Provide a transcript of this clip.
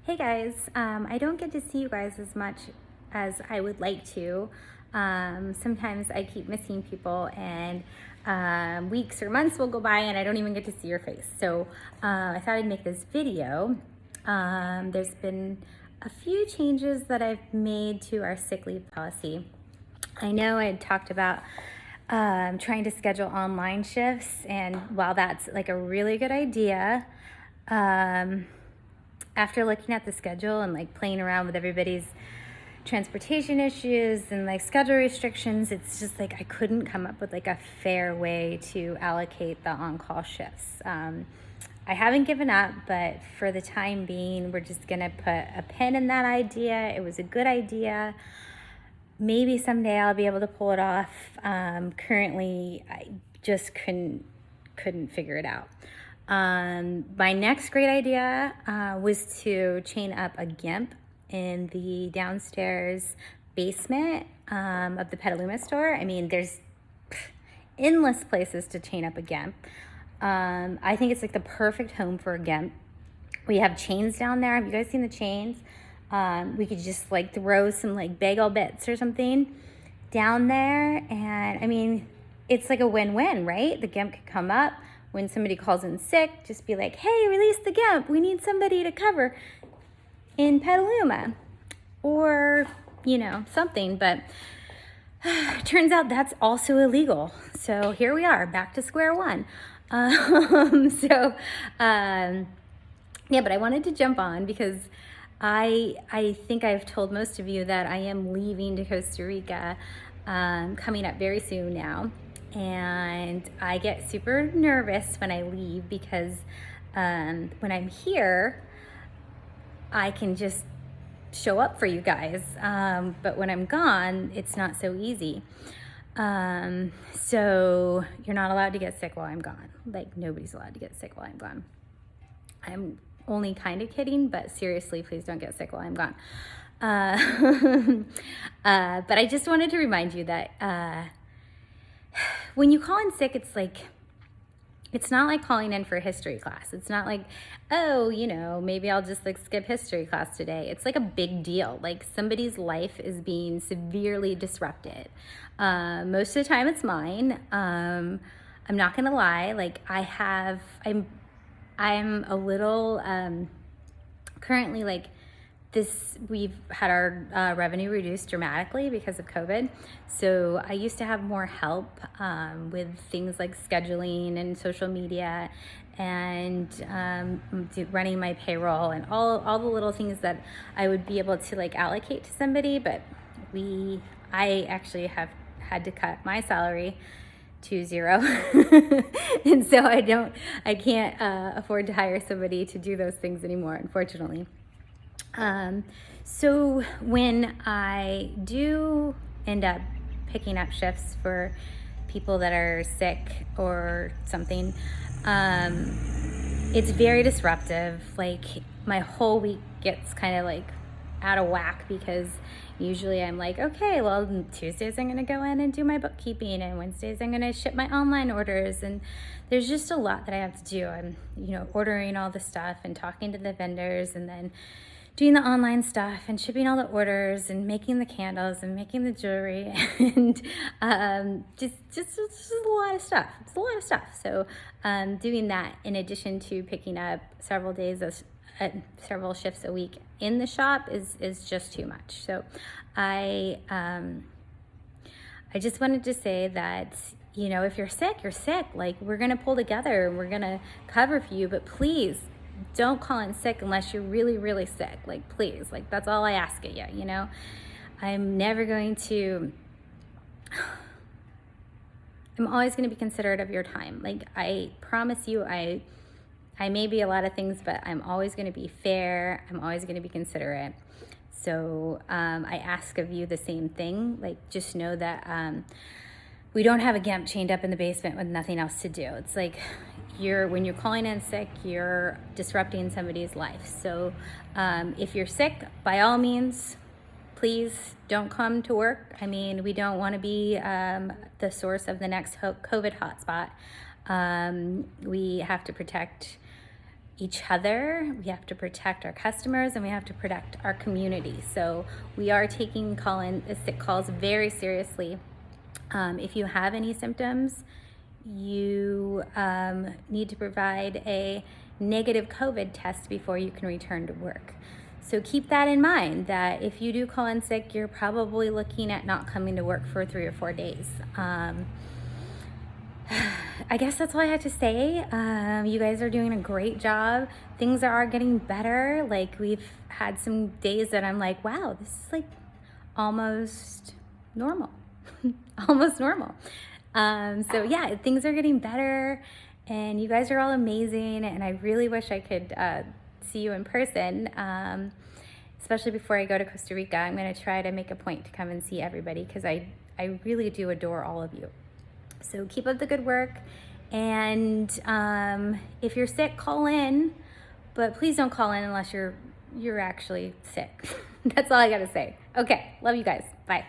Hey guys, I don't get to see you guys as much as I would like to. Sometimes I keep missing people and weeks or months will go by and I don't even get to see your face. So I thought I'd make this video. There's been a few changes that I've made to our sick leave policy. I know I had talked about trying to schedule online shifts, and while that's like a really good idea, after looking at the schedule and like playing around with everybody's transportation issues and like schedule restrictions, it's just like I couldn't come up with like a fair way to allocate the on-call shifts. I haven't given up, but for the time being, we're just gonna put a pin in that idea. It was a good idea. Maybe someday I'll be able to pull it off. Currently, I just couldn't figure it out. My next great idea was to chain up a gimp in the downstairs basement of the Petaluma store. I mean, there's endless places to chain up a gimp. I think it's like the perfect home for a gimp. We have chains down there. Have you guys seen the chains? We could just like throw some like bagel bits or something down there. And I mean, it's like a win-win, right? The gimp could come up. When somebody calls in sick, just be like, hey, release the gimp. We need somebody to cover in Petaluma. Or, you know, something. But turns out that's also illegal. So here we are, back to square one. Yeah, but I wanted to jump on because I think I've told most of you that I am leaving to Costa Rica coming up very soon now. And I get super nervous when I leave because when I'm here, I can just show up for you guys. But when I'm gone, it's not so easy. So you're not allowed to get sick while I'm gone. Like, nobody's allowed to get sick while I'm gone. I'm only kind of kidding, but seriously, please don't get sick while I'm gone. But I just wanted to remind you that when you call in sick, it's not like calling in for history class. It's not like, oh, you know, maybe I'll just like skip history class today. It's like a big deal. Like somebody's life is being severely disrupted. Most of the time it's mine. I'm not gonna lie. Like I'm a little, currently like we've had our revenue reduced dramatically because of COVID. So I used to have more help with things like scheduling and social media and running my payroll and all the little things that I would be able to like allocate to somebody. But I actually have had to cut my salary to zero. And so I can't afford to hire somebody to do those things anymore, unfortunately. So when I do end up picking up shifts for people that are sick or something, it's very disruptive. Like my whole week gets kind of like out of whack because usually I'm like, okay, well, Tuesdays I'm going to go in and do my bookkeeping, and Wednesdays I'm going to ship my online orders, and there's just a lot that I have to do. I'm, ordering all the stuff and talking to the vendors and then doing the online stuff and shipping all the orders and making the candles and making the jewelry and just a lot of stuff. It's a lot of stuff. So doing that in addition to picking up several shifts a week in the shop is just too much. So I just wanted to say that, if you're sick, you're sick. Like, we're gonna pull together and we're gonna cover for you, but please don't call in sick unless you're really, really sick. Like, please, like, that's all I ask of you, I'm always going to be considerate of your time. Like, I promise you, I may be a lot of things, but I'm always going to be fair. I'm always going to be considerate. So I ask of you the same thing. Like, just know that we don't have a gimp chained up in the basement with nothing else to do. It's like when you're calling in sick, you're disrupting somebody's life. So if you're sick, by all means, please don't come to work. I mean, we don't want to be the source of the next COVID hotspot. We have to protect each other, we have to protect our customers, and we have to protect our community. So we are taking sick calls very seriously. If you have any symptoms, you need to provide a negative COVID test before you can return to work. So keep that in mind, that if you do call in sick, you're probably looking at not coming to work for 3 or 4 days. I guess that's all I had to say. You guys are doing a great job. Things are getting better. Like, we've had some days that I'm like, wow, this is like almost normal. Almost normal. So yeah, things are getting better, and you guys are all amazing, and I really wish I could see you in person, especially before I go to Costa Rica. I'm going to try to make a point to come and see everybody, because I really do adore all of you. So keep up the good work, and if you're sick, call in, but please don't call in unless you're actually sick. That's all I got to say. Okay, love you guys. Bye.